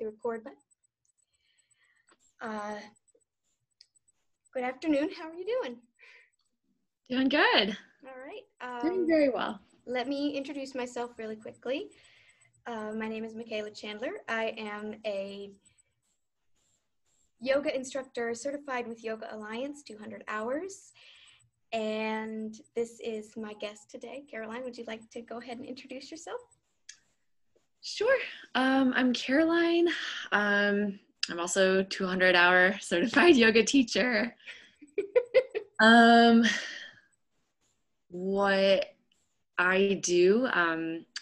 the record button. Good afternoon. How are you doing? Doing good. All right. Doing very well. Let me introduce myself really quickly. My name is Michaela Chandler. I am a yoga instructor certified with Yoga Alliance, 200 hours. And this is my guest today. Caroline, would you like to go ahead and introduce yourself? Sure. I'm Caroline. I'm also 200-hour certified yoga teacher. What I do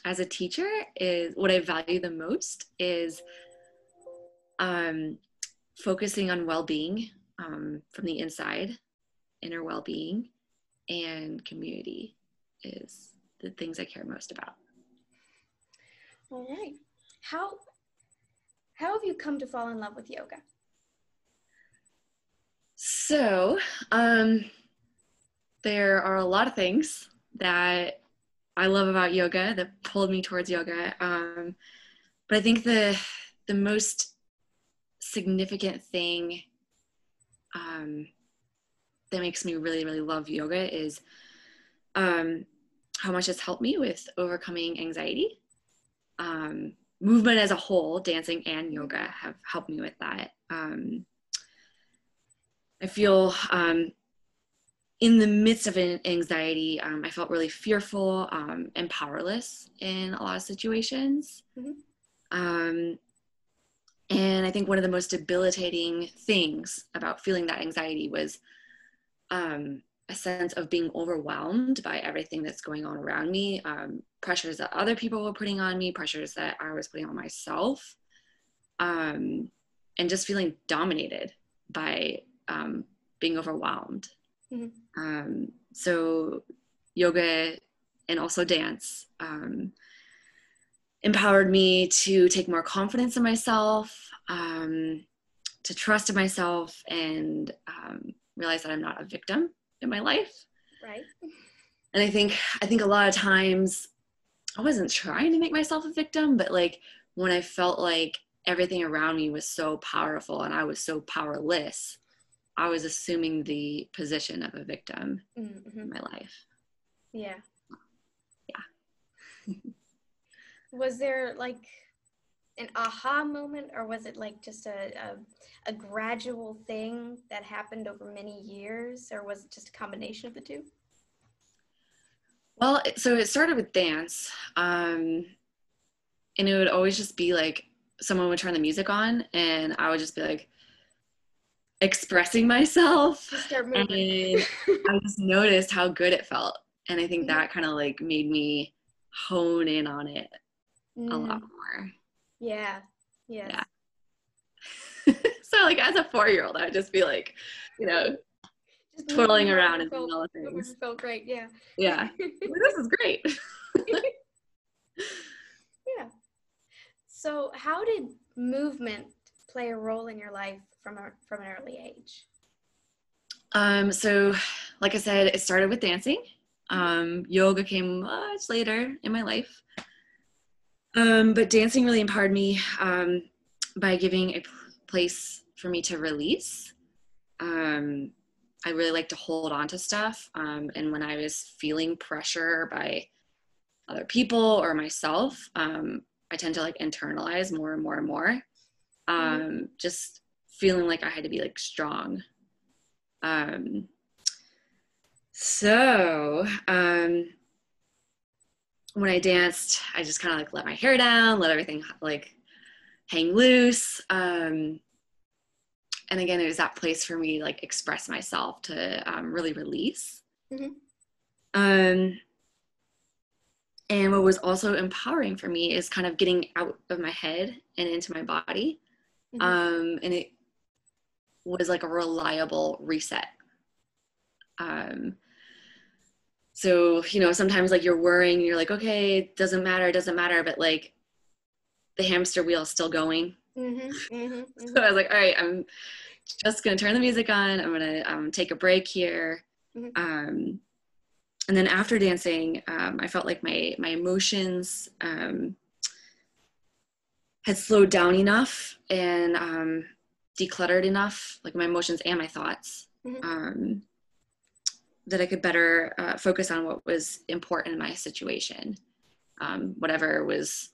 as a teacher is what I value the most is focusing on well-being from the inside, inner well-being, and community is the things I care most about. All right. How have you come to fall in love with yoga? So, there are a lot of things that I love about yoga that pulled me towards yoga. But I think the most significant thing that makes me really, really love yoga is how much it's helped me with overcoming anxiety. Movement as a whole, dancing and yoga have helped me with that. I feel in the midst of an anxiety, I felt really fearful and powerless in a lot of situations. Mm-hmm. And I think one of the most debilitating things about feeling that anxiety was a sense of being overwhelmed by everything that's going on around me, pressures that other people were putting on me, pressures that I was putting on myself, and just feeling dominated by being overwhelmed. Mm-hmm. So yoga and also dance empowered me to take more confidence in myself, to trust in myself, and realize that I'm not a victim in my life. Right. And I think a lot of times I wasn't trying to make myself a victim, but like when I felt like everything around me was so powerful and I was so powerless, I was assuming the position of a victim in my life. Yeah. Yeah. Was there like an aha moment, or was it like just a gradual thing that happened over many years, or was it just a combination of the two? Well, so it started with dance, and it would always just be like someone would turn the music on and I would just be like expressing myself. Just start moving. And I just noticed how good it felt. And I think that kind of like made me hone in on it a lot more. Yeah. Yes. Yeah. So like as a 4-year-old, I would just be like, just twirling around and doing all the things. It felt great. Yeah. Yeah. This is great. Yeah. So how did movement play a role in your life from an early age? So like I said, it started with dancing. Yoga came much later in my life. But dancing really empowered me by giving a place for me to release. I really like to hold on to stuff. And when I was feeling pressure by other people or myself, I tend to like internalize more and more and more. Just feeling like I had to be like strong. So when I danced, I just kind of like let my hair down, let everything like hang loose. And again, it was that place for me to like express myself, to really release. And what was also empowering for me is kind of getting out of my head and into my body. And it was like a reliable reset. So, sometimes like you're worrying and you're like, okay, it doesn't matter. But like the hamster wheel is still going. So I was like, all right, I'm just going to turn the music on. I'm going to take a break here. And then after dancing, I felt like my emotions had slowed down enough and decluttered enough, like my emotions and my thoughts, that I could better focus on what was important in my situation, whatever was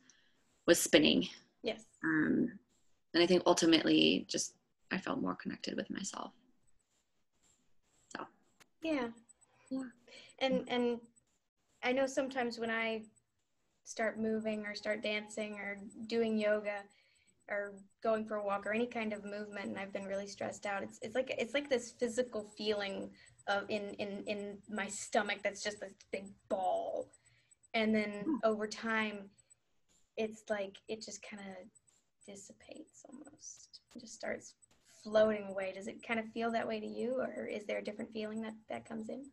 spinning. Yes. And I think ultimately just I felt more connected with myself. So. Yeah. And I know sometimes when I start moving or start dancing or doing yoga or going for a walk or any kind of movement and I've been really stressed out, it's like this physical feeling of in my stomach that's just this big ball. And then over time it's like it just kind of dissipates almost. It just starts floating away. Does it kind of feel that way to you, or is there a different feeling that comes in?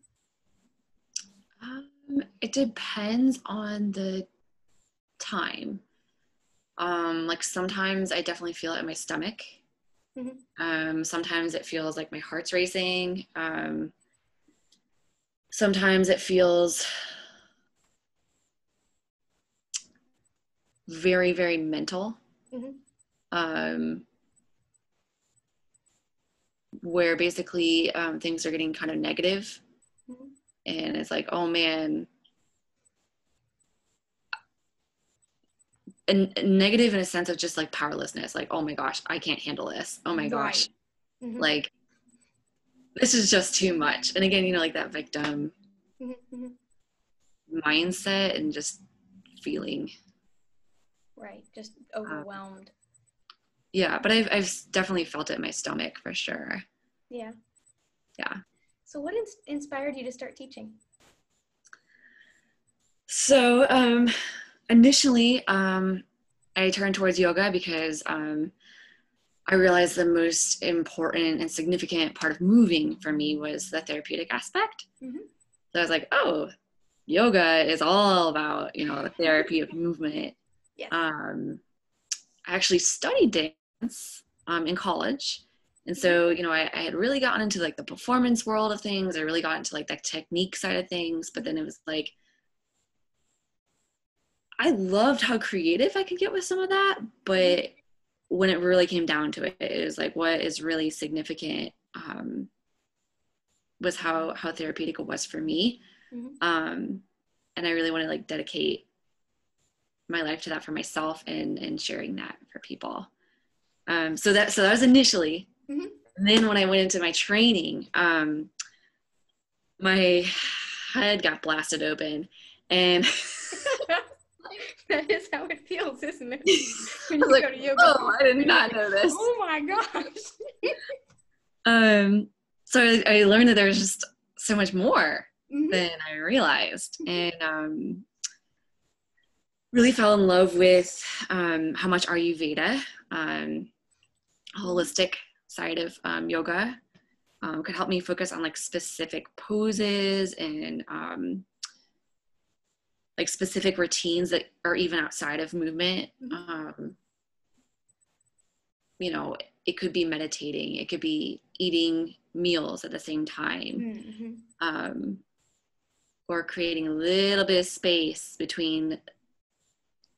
It depends on the time. Like sometimes I definitely feel it in my stomach. Sometimes it feels like my heart's racing. Sometimes it feels very, very mental. Where basically things are getting kind of negative. And it's like, oh man, and negative in a sense of just like powerlessness, like, oh my gosh, I can't handle this. Oh my gosh, like this is just too much. And again, like that victim mindset and just feeling right, just overwhelmed. Yeah, but I've definitely felt it in my stomach for sure. Yeah. So what inspired you to start teaching? So initially I turned towards yoga because I realized the most important and significant part of moving for me was the therapeutic aspect. So I was like, oh, yoga is all about, the therapy of movement. Yes. I actually studied dance in college. And so, I had really gotten into like the performance world of things. I really got into like the technique side of things. But then it was like, I loved how creative I could get with some of that. But when it really came down to it, it was like, what is really significant was how therapeutic it was for me. And I really want to like dedicate my life to that for myself and sharing that for people. So that was initially. And then when I went into my training, my head got blasted open, and that is how it feels, isn't it? When you go to yoga. Oh, I did not know this. Oh my gosh. So I learned that there was just so much more than I realized, and really fell in love with how much Ayurveda, holistic side of yoga, could help me focus on like specific poses and like specific routines that are even outside of movement. It could be meditating, it could be eating meals at the same time, or creating a little bit of space between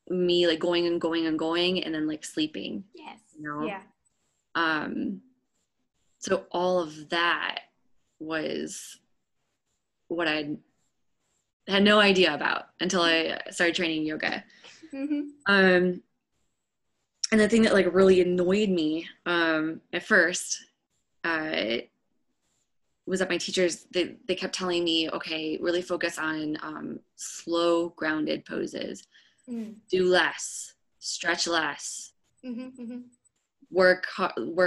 me like going and going and going and then like sleeping. Yes. Yeah. So all of that was what I had no idea about until I started training yoga. And the thing that like really annoyed me at first was that my teachers, they kept telling me, okay, really focus on slow, grounded poses. Do less, stretch less, work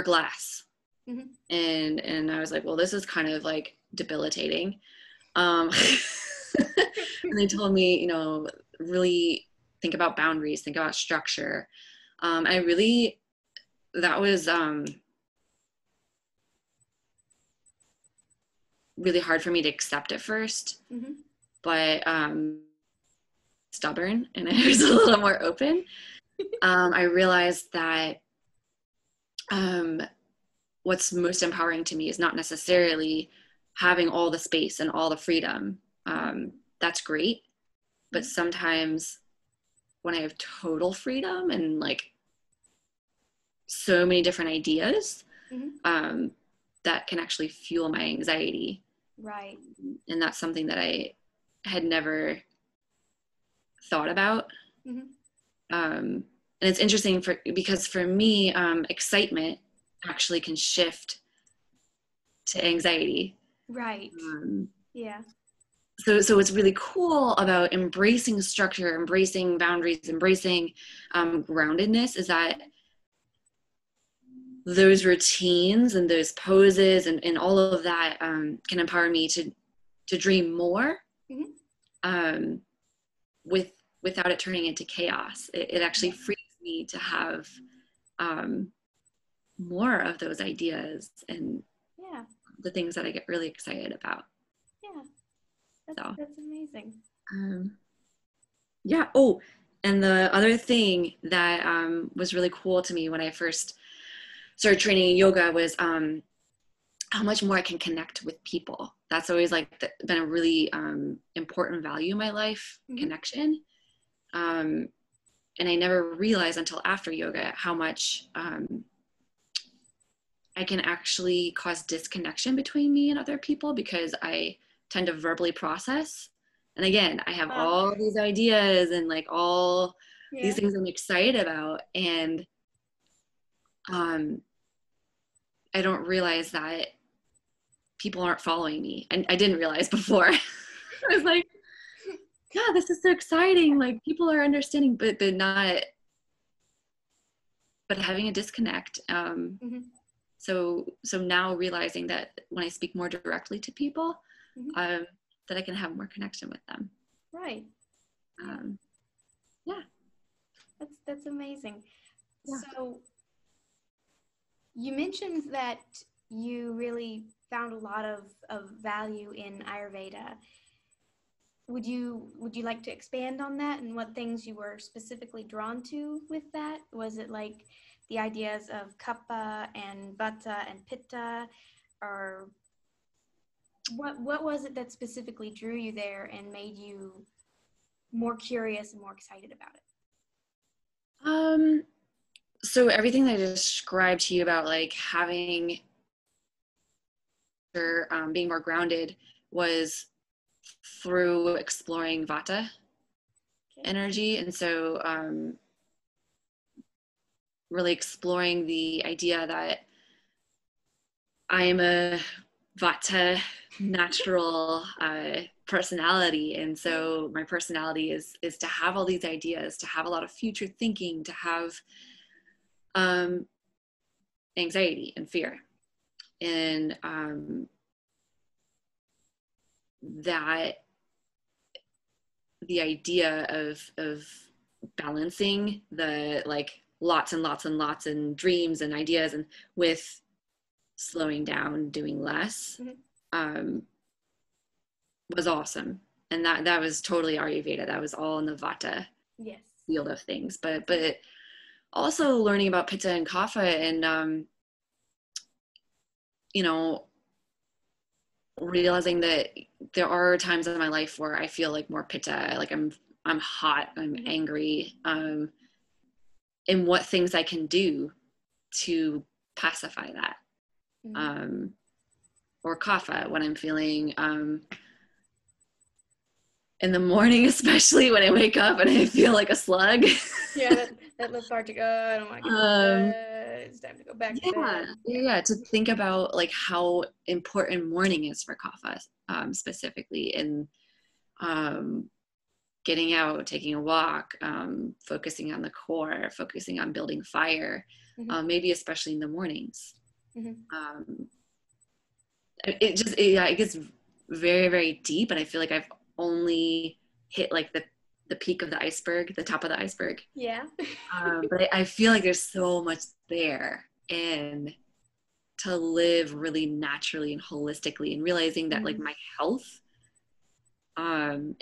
less. And I was like, well, this is kind of like debilitating. And they told me, really think about boundaries, think about structure. That was really hard for me to accept at first, but stubborn, and I was a little more open. I realized that what's most empowering to me is not necessarily having all the space and all the freedom. That's great, but sometimes when I have total freedom and like so many different ideas Mm-hmm. that can actually fuel my anxiety. Right. And that's something that I had never thought about. Mm-hmm. And it's interesting because for me, excitement actually can shift to anxiety. Right. Yeah. So what's really cool about embracing structure, embracing boundaries, embracing groundedness is that those routines and those poses and all of that can empower me to dream more Mm-hmm. um, without it turning into chaos. It actually frees me to have more of those ideas and Yeah. the things that I get really excited about. Yeah. So That's amazing. yeah. Oh, and the other thing that was really cool to me when I first started training in yoga was how much more I can connect with people. That's always been a really important value in my life, Mm-hmm. connection. And I never realized until after yoga how much I can actually cause disconnection between me and other people because I tend to verbally process. And again, I have all these ideas and like all these things I'm excited about. And I don't realize that people aren't following me. And I didn't realize before. I was like, yeah, this is so exciting. Like people are understanding, but not, but having a disconnect. Mm-hmm. So now realizing that when I speak more directly to people, Mm-hmm. that I can have more connection with them. Right. Yeah. That's amazing. Yeah. So you mentioned that you really found a lot of value in Ayurveda. Would you like to expand on that and what things you were specifically drawn to with that? Was it like the ideas of kapha and vata and pitta, or what was it that specifically drew you there and made you more curious and more excited about it? So everything that I described to you about like having or being more grounded was through exploring vata energy. And so really exploring the idea that I am a vata natural personality, and so my personality is to have all these ideas, to have a lot of future thinking, to have anxiety and fear, and that the idea of balancing the like lots and lots and lots and dreams and ideas and with slowing down, doing less, was awesome. And that was totally Ayurveda. That was all in the Vata field of things. But also learning about Pitta and Kapha and you know, realizing that there are times in my life where I feel like more Pitta, like I'm hot, I'm angry, and what things I can do to pacify that. Or Kapha when I'm feeling in the morning, especially when I wake up and I feel like a slug. Yeah, that lethargic, I don't want to get to bed. It's time to go back to bed. Yeah, to think about like how important morning is for Kapha, specifically in getting out, taking a walk, focusing on the core, focusing on building fire, maybe especially in the mornings. It gets very, very deep, and I feel like I've only hit like the peak of the iceberg, the top of the iceberg. Yeah. But I feel like there's so much there, and to live really naturally and holistically, and realizing that like my health, and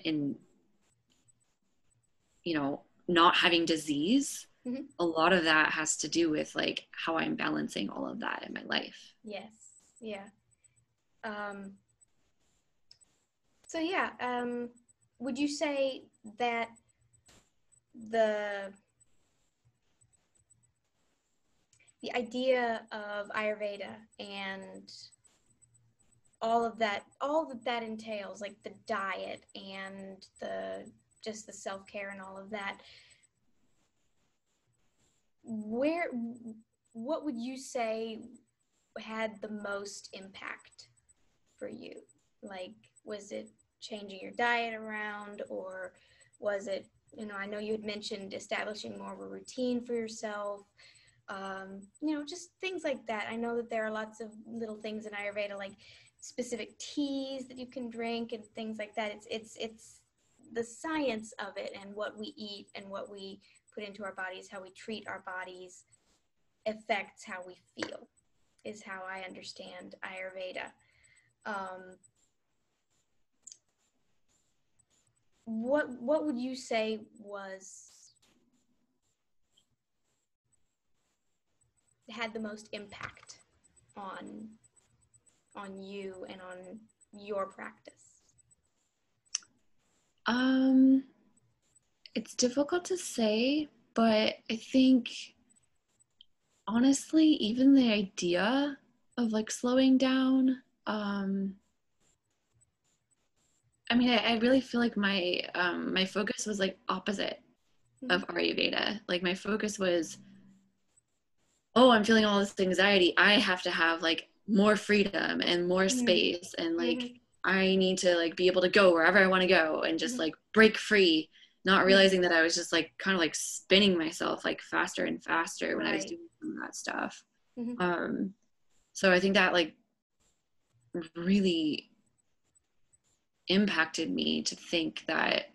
you know, not having disease, a lot of that has to do with like how I'm balancing all of that in my life. Yes. Yeah. So yeah, would you say that the the idea of Ayurveda and all that entails, like the diet and just the self-care and all of that, what would you say had the most impact for you? Like, was it changing your diet around, or was it, I know you had mentioned establishing more of a routine for yourself, just things like that. I know that there are lots of little things in Ayurveda, like specific teas that you can drink and things like that. It's the science of it, and what we eat and what we put into our bodies, how we treat our bodies affects how we feel, is how I understand Ayurveda. What would you say had the most impact on you and on your practice? It's difficult to say, but I think honestly, even the idea of like slowing down, I really feel like my focus was like opposite of Ayurveda. Like my focus was, oh, I'm feeling all this anxiety. I have to have like more freedom and more space, and like I need to like be able to go wherever I want to go and just like break free, not realizing that I was just like kind of like spinning myself like faster and faster when I was doing some of that stuff. So I think that like really impacted me to think that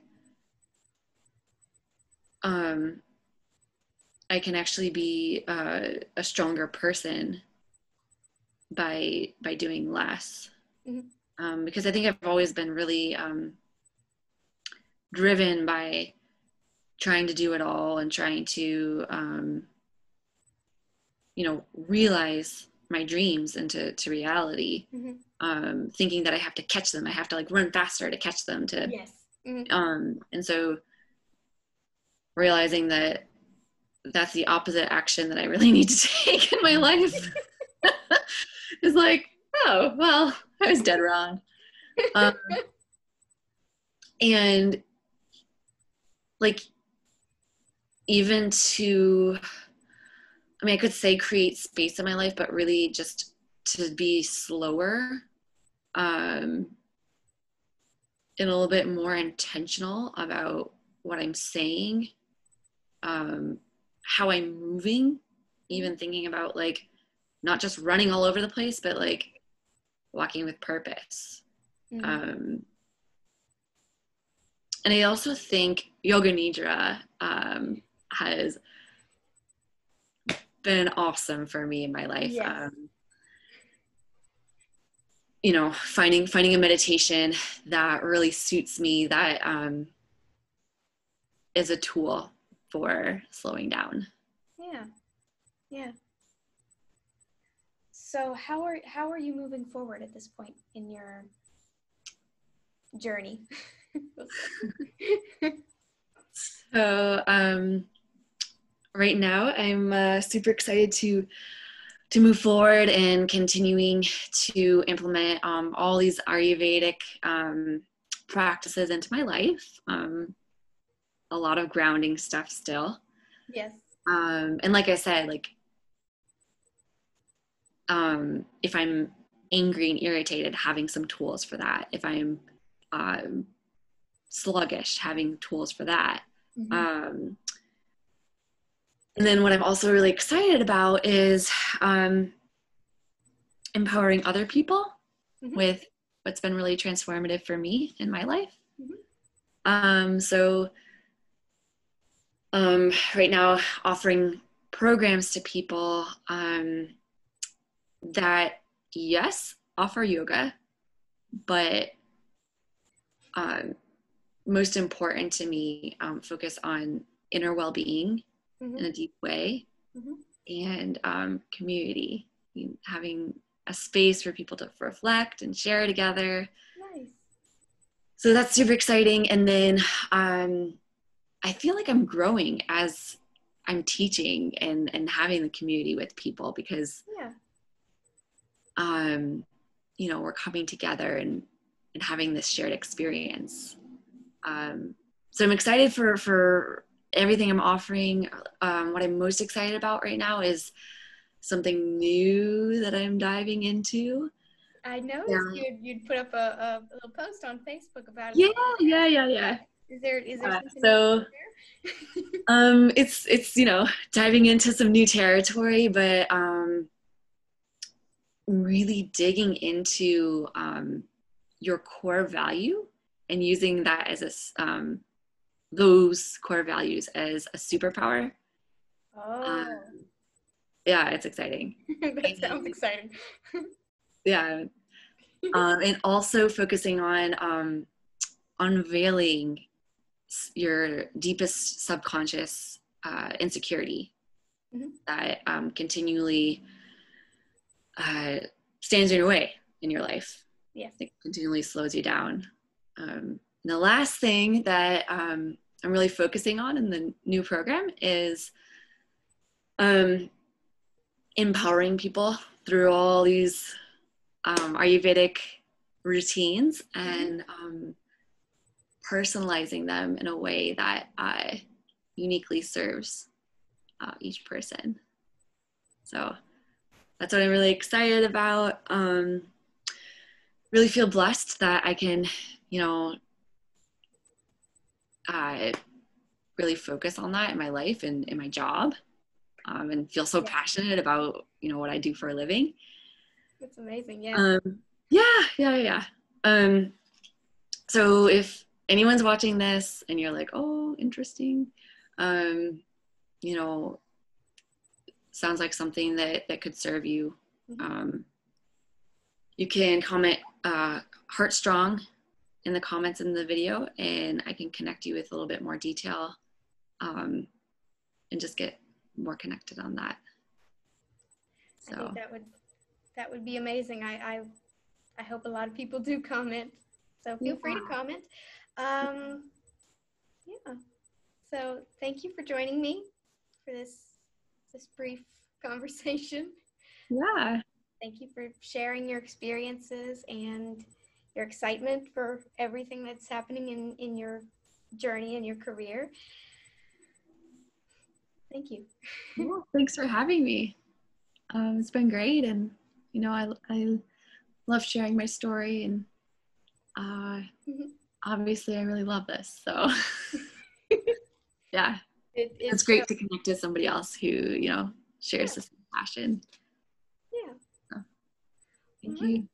I can actually be a stronger person by doing less. Because I think I've always been really driven by trying to do it all and trying to realize my dreams into reality, thinking that I have to catch them. I have to like run faster to catch them to and so realizing that that's the opposite action that I really need to take in my life is like, oh, well, I was dead wrong. And like, even to, I could say create space in my life, but really just to be slower, and a little bit more intentional about what I'm saying, how I'm moving, even thinking about like not just running all over the place, but like walking with purpose. And I also think Yoga Nidra has been awesome for me in my life. Finding a meditation that really suits me, that is a tool for slowing down. Yeah. So how are you moving forward at this point in your journey? So right now I'm super excited to move forward and continuing to implement all these Ayurvedic practices into my life. A lot of grounding stuff still. Yes. And like I said, like if I'm angry and irritated, having some tools for that. If I'm sluggish, having tools for that. And then what I'm also really excited about is empowering other people with what's been really transformative for me in my life. So right now, offering programs to people that, yes, offer yoga, but most important to me, focus on inner well-being in a deep way, and community, having a space for people to reflect and share together. Nice. So that's super exciting. And then I feel like I'm growing as I'm teaching and having the community with people, because you know, we're coming together and having this shared experience. So I'm excited for everything I'm offering. What I'm most excited about right now is something new that I'm diving into. I noticed you'd put up a little post on Facebook about it. Yeah. Is there something so it's, you know, diving into some new territory, but really digging into your core value and using that as a those core values as a superpower. Yeah, it's exciting. That sounds exciting. Yeah. And also focusing on unveiling your deepest subconscious insecurity that continually stands in your way in your life. Yes. It continually slows you down. And the last thing that I'm really focusing on in the new program is empowering people through all these Ayurvedic routines and personalizing them in a way that uniquely serves each person. So that's what I'm really excited about. Really feel blessed that I can, you know, really focus on that in my life and in my job, and feel so passionate about, you know, what I do for a living. That's amazing. Yeah. Yeah. So if anyone's watching this and you're like, oh, interesting, you know, sounds like something that could serve you. You can comment Heart Strong in the comments in the video, and I can connect you with a little bit more detail and just get more connected on that. So I think that would be amazing. I hope a lot of people do comment. So feel free to comment. Yeah. So thank you for joining me for this brief conversation. Yeah. Thank you for sharing your experiences and your excitement for everything that's happening in your journey and your career. Thank you. Well, thanks for having me. It's been great, and you know, I love sharing my story, and obviously I really love this. So yeah, it's great to connect with somebody else who, you know, shares the same passion. Yeah. So, thank you.